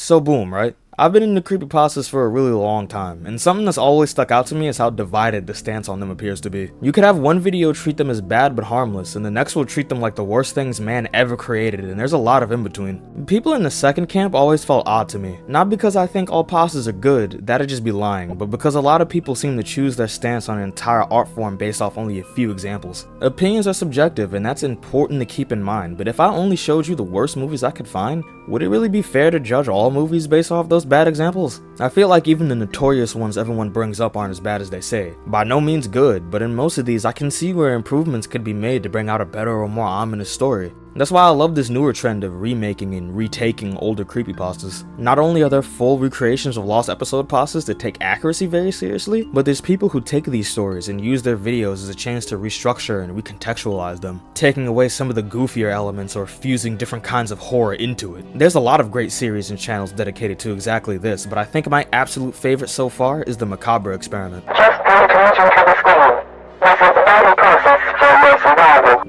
So boom, right? I've been into creepypastas for a really long time, and something that's always stuck out to me is how divided the stance on them appears to be. You could have one video treat them as bad but harmless, and the next will treat them like the worst things man ever created, and there's a lot of in between. People in the second camp always felt odd to me, not because I think all pastas are good, that'd just be lying, but because a lot of people seem to choose their stance on an entire art form based off only a few examples. Opinions are subjective, and that's important to keep in mind, but if I only showed you the worst movies I could find, would it really be fair to judge all movies based off those bad examples? I feel like even the notorious ones everyone brings up aren't as bad as they say. By no means good, but in most of these I can see where improvements could be made to bring out a better or more ominous story. That's why I love this newer trend of remaking and retaking older creepypastas. Not only are there full recreations of lost episode pastas that take accuracy very seriously, but there's people who take these stories and use their videos as a chance to restructure and recontextualize them, taking away some of the goofier elements or fusing different kinds of horror into it. There's a lot of great series and channels dedicated to exactly this, but I think my absolute favorite so far is the Macabre experiment.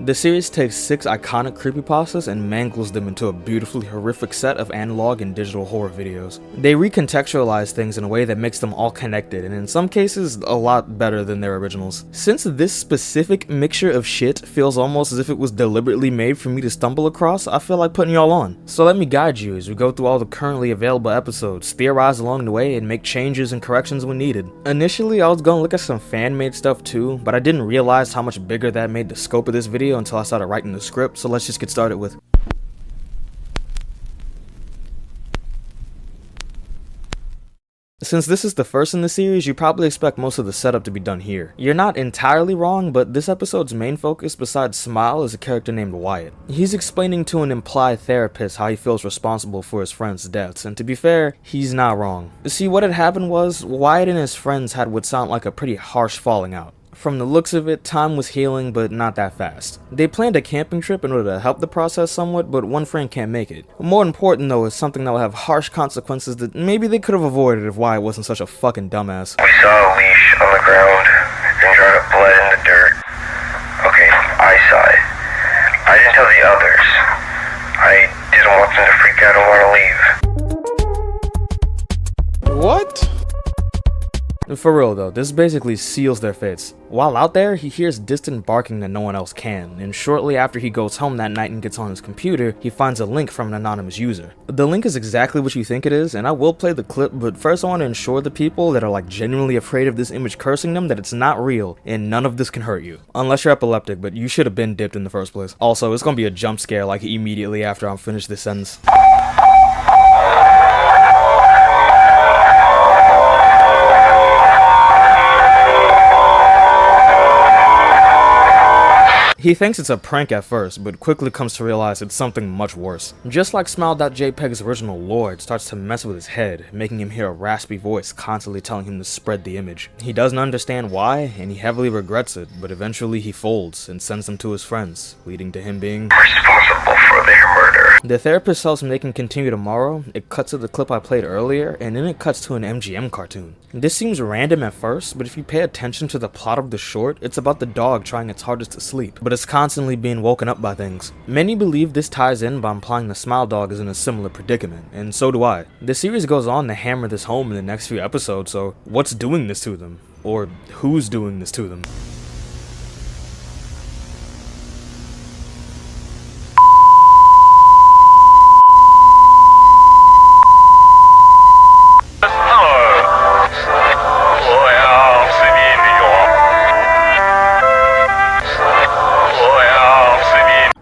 The series takes 6 iconic creepypastas and mangles them into a beautifully horrific set of analog and digital horror videos. They recontextualize things in a way that makes them all connected, and in some cases, a lot better than their originals. Since this specific mixture of shit feels almost as if it was deliberately made for me to stumble across, I feel like putting y'all on. So let me guide you as we go through all the currently available episodes, theorize along the way, and make changes and corrections when needed. Initially, I was gonna look at some fan-made stuff too, but I didn't realize how much bigger that made the scope of this video until I started writing the script, so let's just get started with. Since this is the first in the series, you probably expect most of the setup to be done here. You're not entirely wrong, but this episode's main focus besides Smile is a character named Wyatt. He's explaining to an implied therapist how he feels responsible for his friends' deaths, and to be fair, he's not wrong. See, what had happened was, Wyatt and his friends had what sounded like a pretty harsh falling out. From the looks of it, time was healing, but not that fast. They planned a camping trip in order to help the process somewhat, but one friend can't make it. More important though is something that will have harsh consequences that maybe they could have avoided if Wyatt wasn't such a fucking dumbass. We saw a leash on the ground and jar of blood in the dirt. Okay, I saw it. I didn't tell the others. I didn't want them to freak out and want to leave. What? For real though, this basically seals their fates. While out there, he hears distant barking that no one else can, and shortly after he goes home that night and gets on his computer, he finds a link from an anonymous user. The link is exactly what you think it is, and I will play the clip, but first I want to ensure the people that are like genuinely afraid of this image cursing them that it's not real, and none of this can hurt you. Unless you're epileptic, but you should have been dipped in the first place. Also, it's gonna be a jump scare like immediately after I'm finished this sentence. He thinks it's a prank at first, but quickly comes to realize it's something much worse. Just like smile.jpeg's original lore, it starts to mess with his head, making him hear a raspy voice constantly telling him to spread the image. He doesn't understand why, and he heavily regrets it, but eventually he folds and sends them to his friends, leading to him being responsible for their murder. The therapist tells him they can continue tomorrow. It cuts to the clip I played earlier, and then it cuts to an MGM cartoon. This seems random at first, but if you pay attention to the plot of the short, it's about the dog trying its hardest to sleep, but it's constantly being woken up by things. Many believe this ties in by implying the Smile dog is in a similar predicament, and so do I. The series goes on to hammer this home in the next few episodes, so what's doing this to them? Or who's doing this to them?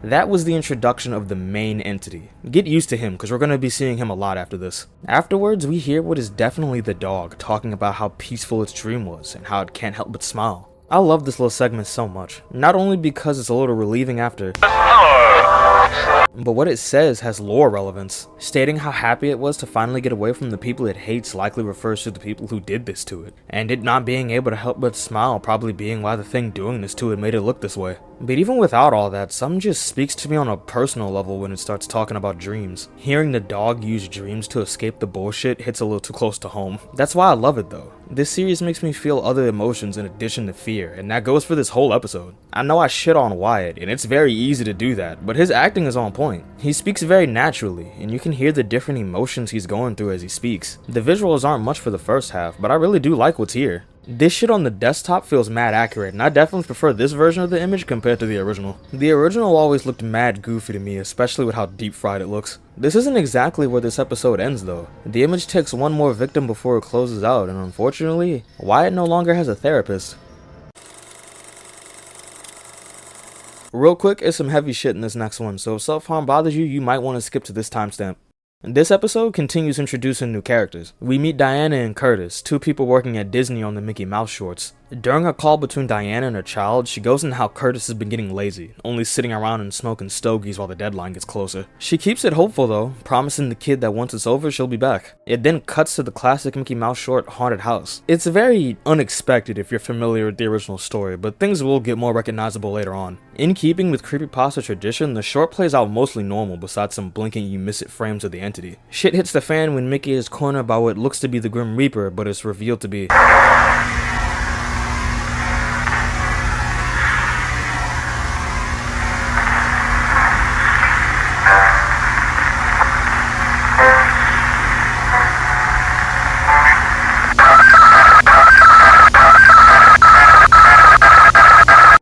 That was the introduction of the main entity. Get used to him, because we're going to be seeing him a lot after this. Afterwards, we hear what is definitely the dog talking about how peaceful its dream was, and how it can't help but smile. I love this little segment so much, not only because it's a little relieving after, but what it says has lore relevance. Stating how happy it was to finally get away from the people it hates likely refers to the people who did this to it, and it not being able to help but smile probably being why the thing doing this to it made it look this way. But even without all that, something just speaks to me on a personal level when it starts talking about dreams. Hearing the dog use dreams to escape the bullshit hits a little too close to home. That's why I love it though. This series makes me feel other emotions in addition to fear, and that goes for this whole episode. I know I shit on Wyatt, and it's very easy to do that, but his acting is on point. He speaks very naturally, and you can hear the different emotions he's going through as he speaks. The visuals aren't much for the first half, but I really do like what's here. This shit on the desktop feels mad accurate, and I definitely prefer this version of the image compared to the original. The original always looked mad goofy to me, especially with how deep fried it looks. This isn't exactly where this episode ends though. The image takes one more victim before it closes out, and unfortunately, Wyatt no longer has a therapist. Real quick, it's some heavy shit in this next one, so if self-harm bothers you, you might want to skip to this timestamp. This episode continues introducing new characters. We meet Diana and Curtis, two people working at Disney on the Mickey Mouse shorts. During a call between Diana and her child, she goes into how Curtis has been getting lazy, only sitting around and smoking stogies while the deadline gets closer. She keeps it hopeful though, promising the kid that once it's over, she'll be back. It then cuts to the classic Mickey Mouse short, Haunted House. It's very unexpected if you're familiar with the original story, but things will get more recognizable later on. In keeping with creepypasta tradition, the short plays out mostly normal besides some blinking you miss it frames of the entity. Shit hits the fan when Mickey is cornered by what looks to be the Grim Reaper, but is revealed to be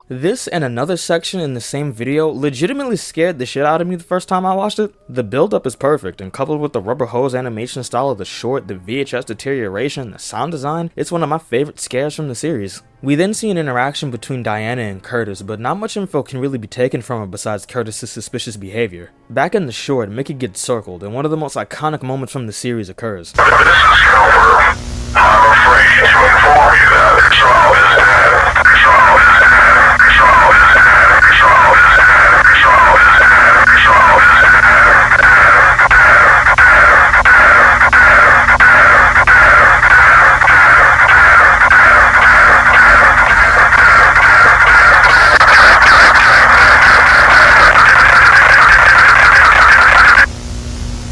This and another section in the same video legitimately scared the shit out of me the first time I watched it. The build-up is perfect, and coupled with the rubber hose animation style of the short, the VHS deterioration, the sound design, it's one of my favorite scares from the series. We then see an interaction between Diana and Curtis, but not much info can really be taken from her besides Curtis's suspicious behavior. Back in the short, Mickey gets circled, and one of the most iconic moments from the series occurs. This is Cooper. I'm afraid to inform you that control is out. Control is out. Control is out. Control is out. Control is out. Control is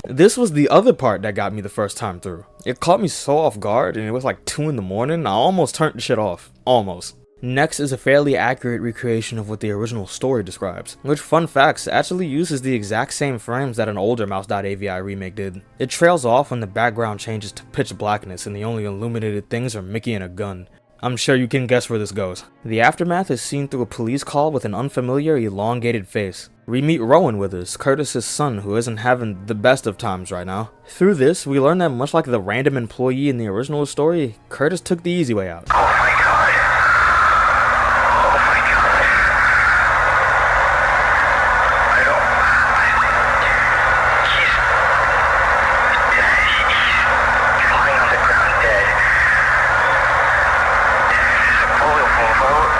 This was the other part that got me the first time through. It caught me so off guard, and it was like 2 in the morning, I almost turned the shit off. Almost. Next is a fairly accurate recreation of what the original story describes, which, fun facts, actually uses the exact same frames that an older mouse.avi remake did. It trails off when the background changes to pitch blackness and the only illuminated things are Mickey and a gun. I'm sure you can guess where this goes. The aftermath is seen through a police call with an unfamiliar, elongated face. We meet Rowan with us, Curtis's son, who isn't having the best of times right now. Through this, we learn that much like the random employee in the original story, Curtis took the easy way out. Oh my god. Oh my god. I don't... He's lying on the ground dead. There's a bullet wound out.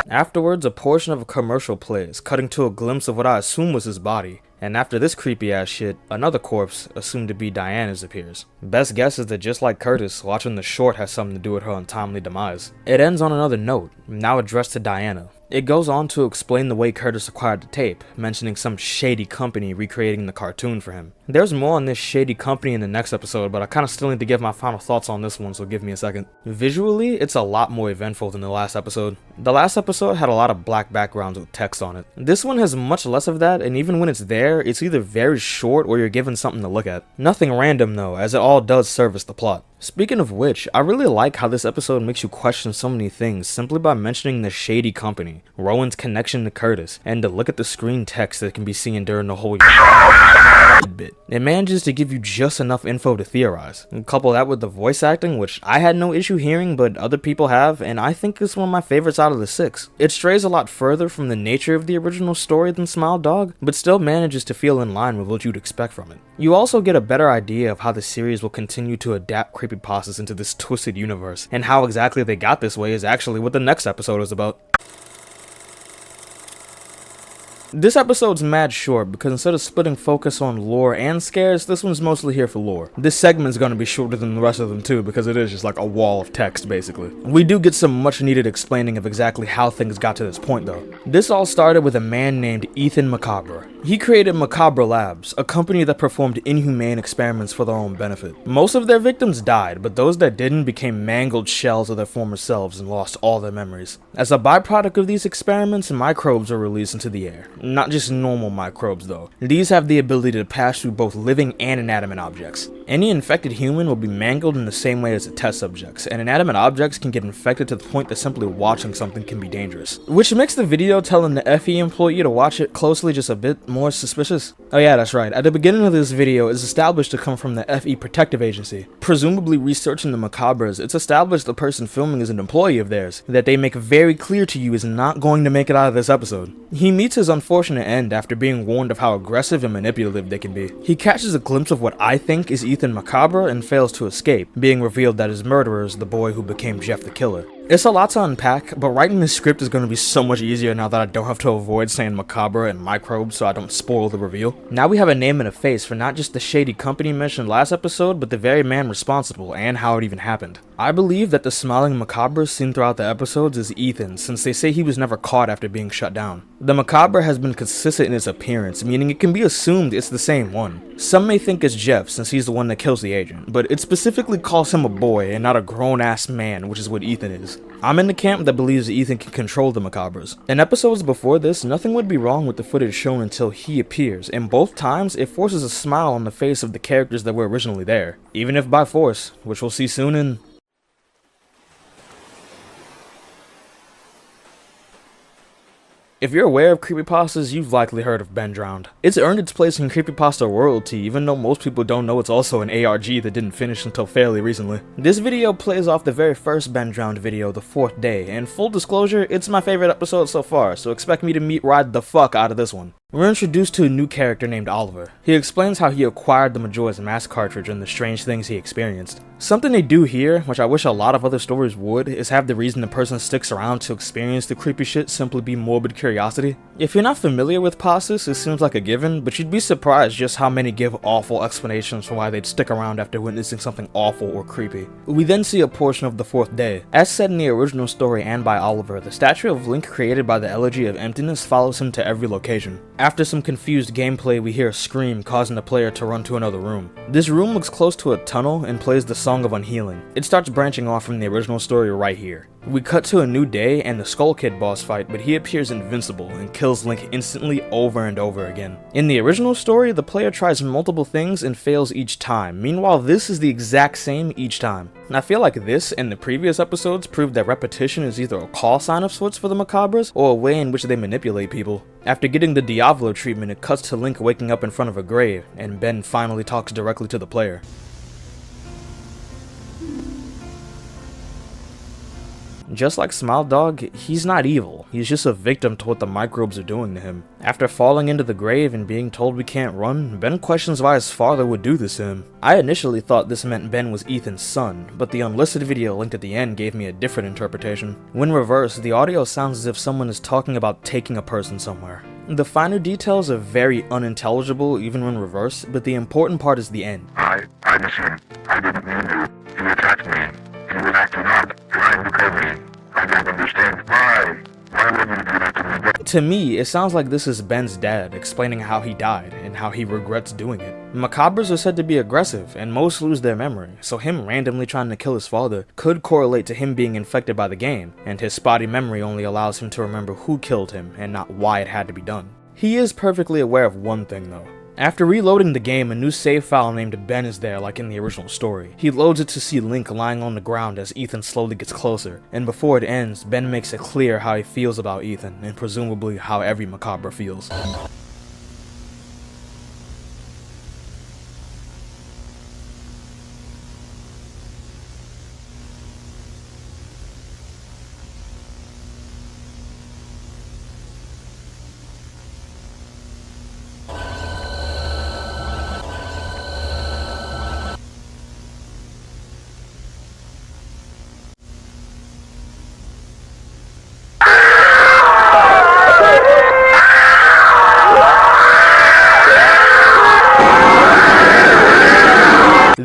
Afterwards, a portion of a commercial plays, cutting to a glimpse of what I assume was his body. And after this creepy ass shit, another corpse, assumed to be Diana's, appears. Best guess is that just like Curtis, watching the short has something to do with her untimely demise. It ends on another note, now addressed to Diana. It goes on to explain the way Curtis acquired the tape, mentioning some shady company recreating the cartoon for him. There's more on this shady company in the next episode, but I kinda still need to give my final thoughts on this one, so give me a second. Visually, it's a lot more eventful than the last episode. The last episode had a lot of black backgrounds with text on it. This one has much less of that, and even when it's there, it's either very short or you're given something to look at. Nothing random though, as it all does service the plot. Speaking of which, I really like how this episode makes you question so many things simply by mentioning the shady company, Rowan's connection to Curtis, and to look at the screen text that can be seen during the whole bit. It manages to give you just enough info to theorize, and couple that with the voice acting, which I had no issue hearing but other people have, and I think it's one of my favorites out of the 6. It strays a lot further from the nature of the original story than smile.dog, but still manages to feel in line with what you'd expect from it. You also get a better idea of how the series will continue to adapt creepypastas into this twisted universe, and how exactly they got this way is actually what the next episode is about. This episode's mad short because instead of splitting focus on lore and scares, this one's mostly here for lore. This segment's gonna be shorter than the rest of them too because it is just like a wall of text basically. We do get some much needed explaining of exactly how things got to this point though. This all started with a man named Ethan Macabre. He created Macabre Labs, a company that performed inhumane experiments for their own benefit. Most of their victims died, but those that didn't became mangled shells of their former selves and lost all their memories. As a byproduct of these experiments, microbes are released into the air. Not just normal microbes though. These have the ability to pass through both living and inanimate objects. Any infected human will be mangled in the same way as the test subjects, and inanimate objects can get infected to the point that simply watching something can be dangerous. Which makes the video telling the FE employee to watch it closely just a bit more suspicious. Oh yeah, that's right. At the beginning of this video, it's established to come from the FE Protective Agency. Presumably researching the Macabres, it's established the person filming is an employee of theirs, that they make very clear to you is not going to make it out of this episode. He meets his unfortunate end after being warned of how aggressive and manipulative they can be. He catches a glimpse of what I think is Ethan Macabre and fails to escape, being revealed that his murderer is the boy who became Jeff the Killer. It's a lot to unpack, but writing this script is going to be so much easier now that I don't have to avoid saying macabre and microbes so I don't spoil the reveal. Now we have a name and a face for not just the shady company mentioned last episode, but the very man responsible and how it even happened. I believe that the smiling macabre seen throughout the episodes is Ethan, since they say he was never caught after being shut down. The macabre has been consistent in its appearance, meaning it can be assumed it's the same one. Some may think it's Jeff, since he's the one that kills the agent, but it specifically calls him a boy and not a grown-ass man, which is what Ethan is. I'm in the camp that believes Ethan can control the Macabres. In episodes before this, nothing would be wrong with the footage shown until he appears, and both times it forces a smile on the face of the characters that were originally there, even if by force, which we'll see soon in... If you're aware of creepypastas, you've likely heard of Ben Drowned. It's earned its place in creepypasta royalty, even though most people don't know it's also an ARG that didn't finish until fairly recently. This video plays off the very first Ben Drowned video, The Fourth Day, and full disclosure, it's my favorite episode so far, so expect me to meat ride the fuck out of this one. We're introduced to a new character named Oliver. He explains how he acquired the Majora's Mask cartridge and the strange things he experienced. Something they do here, which I wish a lot of other stories would, is have the reason the person sticks around to experience the creepy shit simply be morbid curiosity. If you're not familiar with pastas, it seems like a given, but you'd be surprised just how many give awful explanations for why they'd stick around after witnessing something awful or creepy. We then see a portion of the fourth day. As said in the original story and by Oliver, the statue of Link created by the Elegy of Emptiness follows him to every location. After some confused gameplay, we hear a scream causing the player to run to another room. This room looks close to a tunnel and plays the Song of Unhealing. It starts branching off from the original story right here. We cut to a new day and the Skull Kid boss fight, but he appears invincible and kills Link instantly over and over again. In the original story, the player tries multiple things and fails each time. Meanwhile, this is the exact same each time. And I feel like this and the previous episodes proved that repetition is either a call sign of sorts for the Macabres or a way in which they manipulate people. After getting the Diavolo treatment, it cuts to Link waking up in front of a grave, and Ben finally talks directly to the player. Just like smile.dog, he's not evil, he's just a victim to what the microbes are doing to him. After falling into the grave and being told we can't run, Ben questions why his father would do this to him. I initially thought this meant Ben was Ethan's son, but the unlisted video linked at the end gave me a different interpretation. When reversed, the audio sounds as if someone is talking about taking a person somewhere. The finer details are very unintelligible even when reversed, but the important part is the end. I miss him. I didn't mean to. He attacked me. He was acting up, trying to kill me. I don't understand why. Why would you do that to me? To me, it sounds like this is Ben's dad explaining how he died and how he regrets doing it. Macabres are said to be aggressive, and most lose their memory, so him randomly trying to kill his father could correlate to him being infected by the game, and his spotty memory only allows him to remember who killed him and not why it had to be done. He is perfectly aware of one thing though. After reloading the game, a new save file named Ben is there like in the original story. He loads it to see Link lying on the ground as Ethan slowly gets closer, and before it ends, Ben makes it clear how he feels about Ethan, and presumably how every Macabre feels.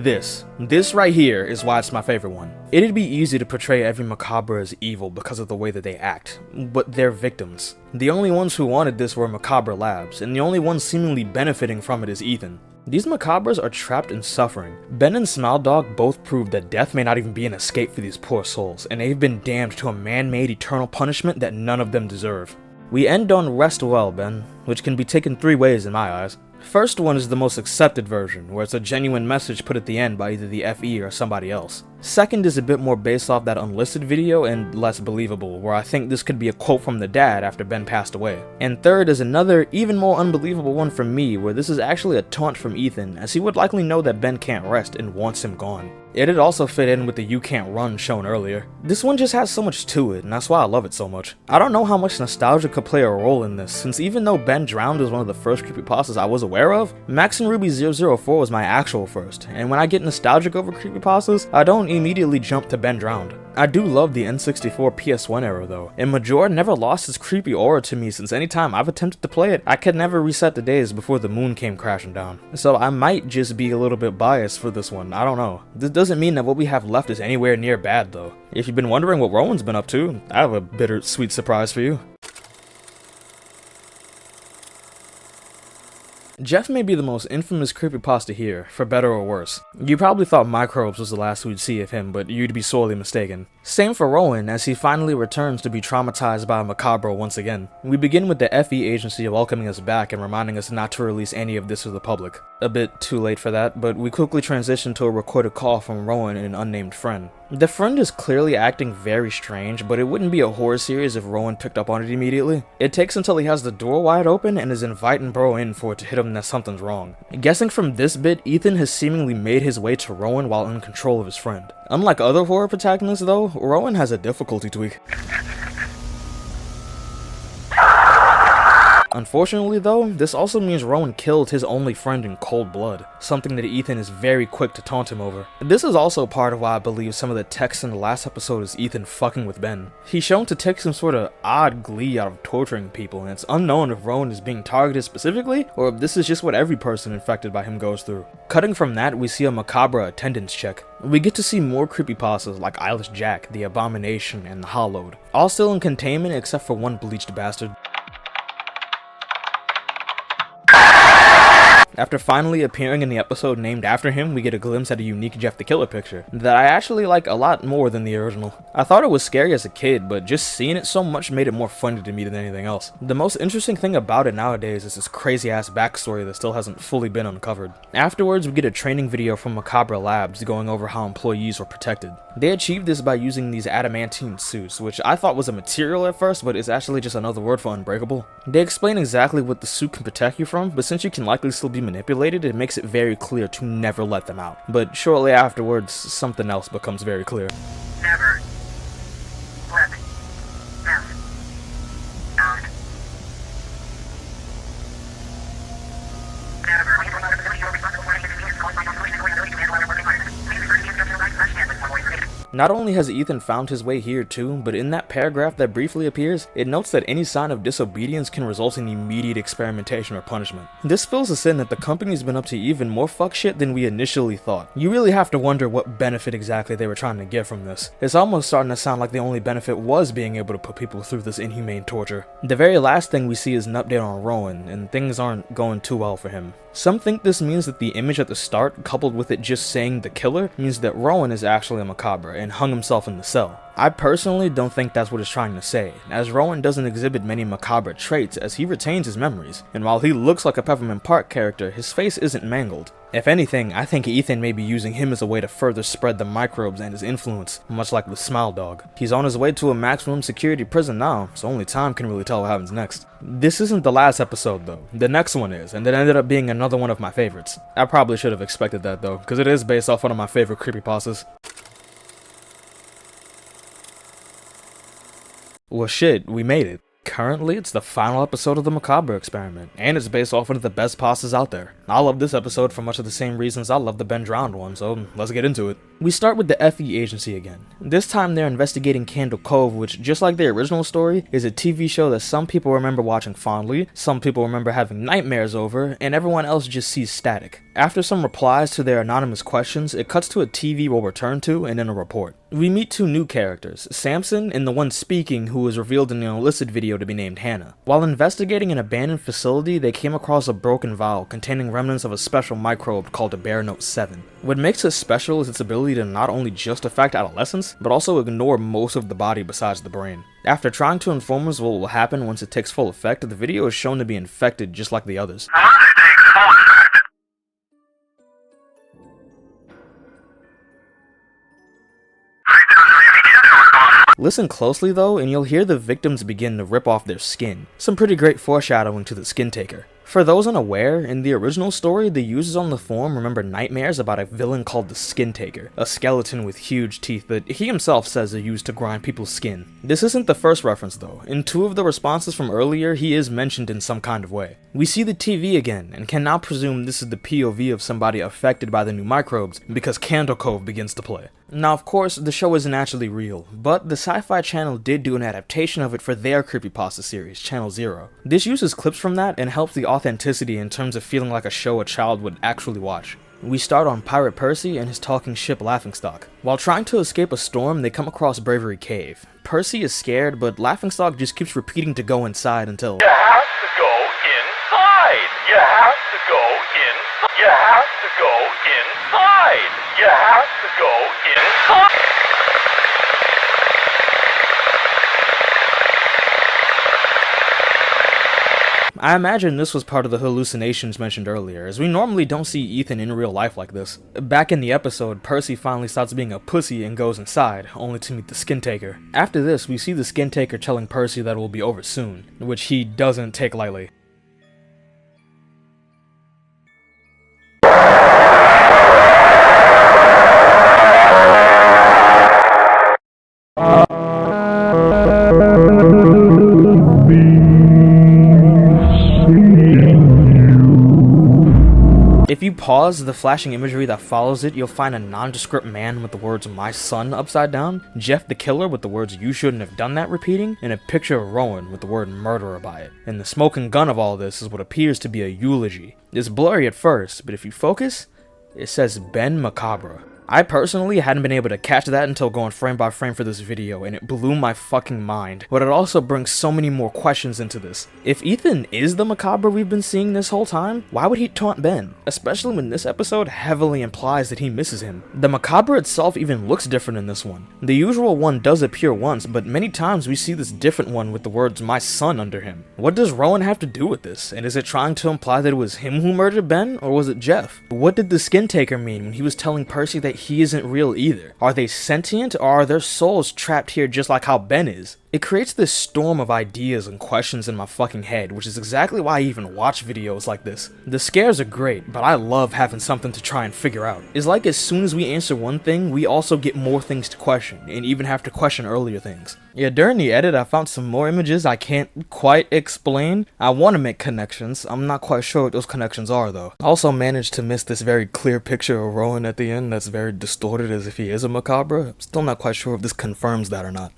This right here is why it's my favorite one. It'd be easy to portray every Macabre as evil because of the way that they act, but they're victims. The only ones who wanted this were Macabre Labs, and the only one seemingly benefiting from it is Ethan. These Macabres are trapped in suffering. Ben and smile.dog both proved that death may not even be an escape for these poor souls, and they've been damned to a man-made eternal punishment that none of them deserve. We end on Rest Well, Ben, which can be taken 3 ways in my eyes. First one is the most accepted version, where it's a genuine message put at the end by either the FE or somebody else. Second is a bit more based off that unlisted video and less believable, where I think this could be a quote from the dad after Ben passed away. And third is another, even more unbelievable one from me, where this is actually a taunt from Ethan, as he would likely know that Ben can't rest and wants him gone. It'd also fit in with the "you can't run" shown earlier. This one just has so much to it, and that's why I love it so much. I don't know how much nostalgia could play a role in this, since even though Ben Drowned is one of the first creepypastas I was aware of, Max and Ruby 004 was my actual first, and when I get nostalgic over creepypastas, I don't immediately jump to Ben Drowned. I do love the N64 PS1 era though, and Majora never lost its creepy aura to me since any time I've attempted to play it, I could never reset the days before the moon came crashing down. So I might just be a little bit biased for this one, I don't know. This doesn't mean that what we have left is anywhere near bad though. If you've been wondering what Rowan's been up to, I have a bittersweet surprise for you. Jeff may be the most infamous creepypasta here, for better or worse. You probably thought Microbes was the last we'd see of him, but you'd be sorely mistaken. Same for Rowan, as he finally returns to be traumatized by a Macabre once again. We begin with the FE agency welcoming us back and reminding us not to release any of this to the public. A bit too late for that, but we quickly transition to a recorded call from Rowan and an unnamed friend. The friend is clearly acting very strange, but it wouldn't be a horror series if Rowan picked up on it immediately. It takes until he has the door wide open and is inviting bro in for it to hit him that something's wrong. Guessing from this bit, Ethan has seemingly made his way to Rowan while in control of his friend. Unlike other horror protagonists though, Rowan has a difficulty tweak. Unfortunately though, this also means Rowan killed his only friend in cold blood, something that Ethan is very quick to taunt him over. This is also part of why I believe some of the text in the last episode is Ethan fucking with Ben. He's shown to take some sort of odd glee out of torturing people, and it's unknown if Rowan is being targeted specifically, or if this is just what every person infected by him goes through. Cutting from that, we see a Macabre attendance check. We get to see more creepypastas like Eyeless Jack, The Abomination, and The Hollowed, all still in containment except for one bleached bastard. After finally appearing in the episode named after him, we get a glimpse at a unique Jeff the Killer picture that I actually like a lot more than the original. I thought it was scary as a kid, but just seeing it so much made it more funny to me than anything else. The most interesting thing about it nowadays is this crazy ass backstory that still hasn't fully been uncovered. Afterwards, we get a training video from Macabre Labs going over how employees were protected. They achieved this by using these adamantine suits, which I thought was a material at first, but is actually just another word for unbreakable. They explain exactly what the suit can protect you from, but since you can likely still be manipulated, it makes it very clear to never let them out. But shortly afterwards, something else becomes very clear. Never let them out. Not only has Ethan found his way here too, but in that paragraph that briefly appears, it notes that any sign of disobedience can result in immediate experimentation or punishment. This fills us in that the company's been up to even more fuck shit than we initially thought. You really have to wonder what benefit exactly they were trying to get from this. It's almost starting to sound like the only benefit was being able to put people through this inhumane torture. The very last thing we see is an update on Rowan, and things aren't going too well for him. Some think this means that the image at the start, coupled with it just saying the killer, means that Rowan is actually a Macabre and hung himself in the cell. I personally don't think that's what it's trying to say, as Rowan doesn't exhibit many Macabre traits as he retains his memories, and while he looks like a Peppermint Park character, his face isn't mangled. If anything, I think Ethan may be using him as a way to further spread the microbes and his influence, much like the Smile Dog. He's on his way to a maximum security prison now, so only time can really tell what happens next. This isn't the last episode though, the next one is, and it ended up being another one of my favorites. I probably should have expected that though, because it is based off one of my favorite creepypastas. Well shit, we made it. Currently, it's the final episode of the Macabre experiment, and it's based off one of the best pastas out there. I love this episode for much of the same reasons I love the Ben Drowned one, so let's get into it. We start with the FE agency again. This time they're investigating Candle Cove, which, just like the original story, is a TV show that some people remember watching fondly, some people remember having nightmares over, and everyone else just sees static. After some replies to their anonymous questions, it cuts to a TV we'll return to and then a report. We meet two new characters, Samson and the one speaking, who was revealed in an illicit video to be named Hannah. While investigating an abandoned facility, they came across a broken vial containing remnants of a special microbe called a Bear Note 7. What makes it special is its ability to not only just affect adolescents, but also ignore most of the body besides the brain. After trying to inform us what will happen once it takes full effect, the video is shown to be infected just like the others. Listen closely though, and you'll hear the victims begin to rip off their skin. Some pretty great foreshadowing to the skin taker. For those unaware, in the original story, the users on the forum remember nightmares about a villain called the Skin Taker, a skeleton with huge teeth that he himself says are used to grind people's skin. This isn't the first reference though. In two of the responses from earlier, he is mentioned in some kind of way. We see the TV again, and can now presume this is the POV of somebody affected by the new microbes, because Candle Cove begins to play. Now of course, the show isn't actually real, but the Sci-Fi Channel did do an adaptation of it for their creepypasta series, Channel Zero. This uses clips from that and helps the authenticity in terms of feeling like a show a child would actually watch. We start on Pirate Percy and his talking ship Laughingstock. While trying to escape a storm, they come across Bravery Cave. Percy is scared, but Laughingstock just keeps repeating to go inside until You have to go inside! You have to go in! You have to go inside! You have to go inside! I imagine this was part of the hallucinations mentioned earlier, as we normally don't see Ethan in real life like this. Back in the episode, Percy finally stops being a pussy and goes inside, only to meet the Skin Taker. After this, we see the Skin Taker telling Percy that it will be over soon, which he doesn't take lightly. If you pause the flashing imagery that follows it, you'll find a nondescript man with the words "my son" upside down, Jeff the Killer with the words "you shouldn't have done that" repeating, and a picture of Rowan with the word "murderer" by it. And the smoking gun of all this is what appears to be a eulogy. It's blurry at first, but if you focus, it says Ben Macabre. I personally hadn't been able to catch that until going frame by frame for this video, and it blew my fucking mind. But it also brings so many more questions into this. If Ethan is the Macabre we've been seeing this whole time, why would he taunt Ben? Especially when this episode heavily implies that he misses him. The Macabre itself even looks different in this one. The usual one does appear once, but many times we see this different one with the words "my son" under him. What does Rowan have to do with this? And is it trying to imply that it was him who murdered Ben, or was it Jeff? What did the Skin Taker mean when he was telling Percy that he isn't real either? Are they sentient, or are their souls trapped here just like how Ben is? It creates this storm of ideas and questions in my fucking head, which is exactly why I even watch videos like this. The scares are great, but I love having something to try and figure out. It's like as soon as we answer one thing, we also get more things to question, and even have to question earlier things. Yeah, during the edit, I found some more images I can't quite explain. I want to make connections. I'm not quite sure what those connections are, though. I also managed to miss this very clear picture of Rowan at the end that's very distorted as if he is a Macabre. I'm still not quite sure if this confirms that or not.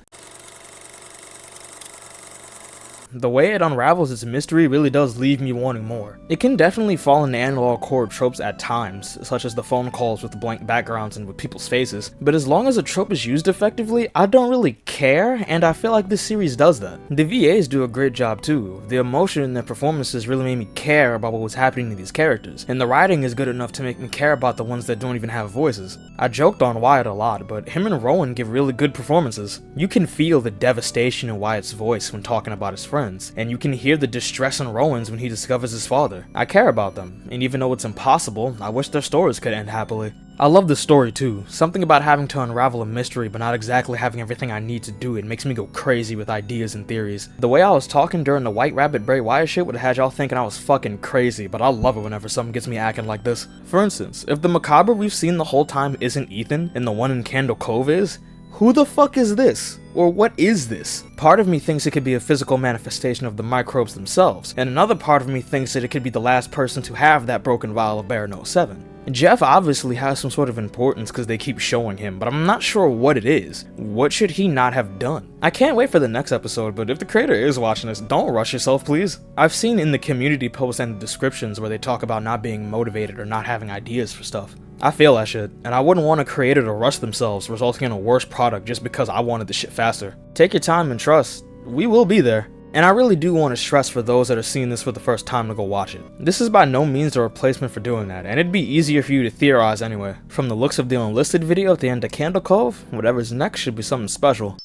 The way it unravels its mystery really does leave me wanting more. It can definitely fall into analog horror tropes at times, such as the phone calls with blank backgrounds and with people's faces, but as long as a trope is used effectively, I don't really care, and I feel like this series does that. The VAs do a great job too. The emotion in their performances really made me care about what was happening to these characters, and the writing is good enough to make me care about the ones that don't even have voices. I joked on Wyatt a lot, but him and Rowan give really good performances. You can feel the devastation in Wyatt's voice when talking about his friends, and you can hear the distress in Rowan's when he discovers his father. I care about them, and even though it's impossible, I wish their stories could end happily. I love the story too. Something about having to unravel a mystery but not exactly having everything I need to do it makes me go crazy with ideas and theories. The way I was talking during the White Rabbit Bray Wyatt shit would have had y'all thinking I was fucking crazy, but I love it whenever something gets me acting like this. For instance, if the Macabre we've seen the whole time isn't Ethan, and the one in Candle Cove is, who the fuck is this? Or what is this? Part of me thinks it could be a physical manifestation of the microbes themselves, and another part of me thinks that it could be the last person to have that broken vial of Bear Note 7. Jeff obviously has some sort of importance because they keep showing him, but I'm not sure what it is. What should he not have done? I can't wait for the next episode, but if the creator is watching this, don't rush yourself, please. I've seen in the community posts and the descriptions where they talk about not being motivated or not having ideas for stuff. I feel that shit, and I wouldn't want a creator to rush themselves, resulting in a worse product just because I wanted the shit faster. Take your time and trust. We will be there. And I really do want to stress for those that are seeing this for the first time to go watch it. This is by no means a replacement for doing that, and it'd be easier for you to theorize anyway. From the looks of the unlisted video at the end of Candle Cove, whatever's next should be something special.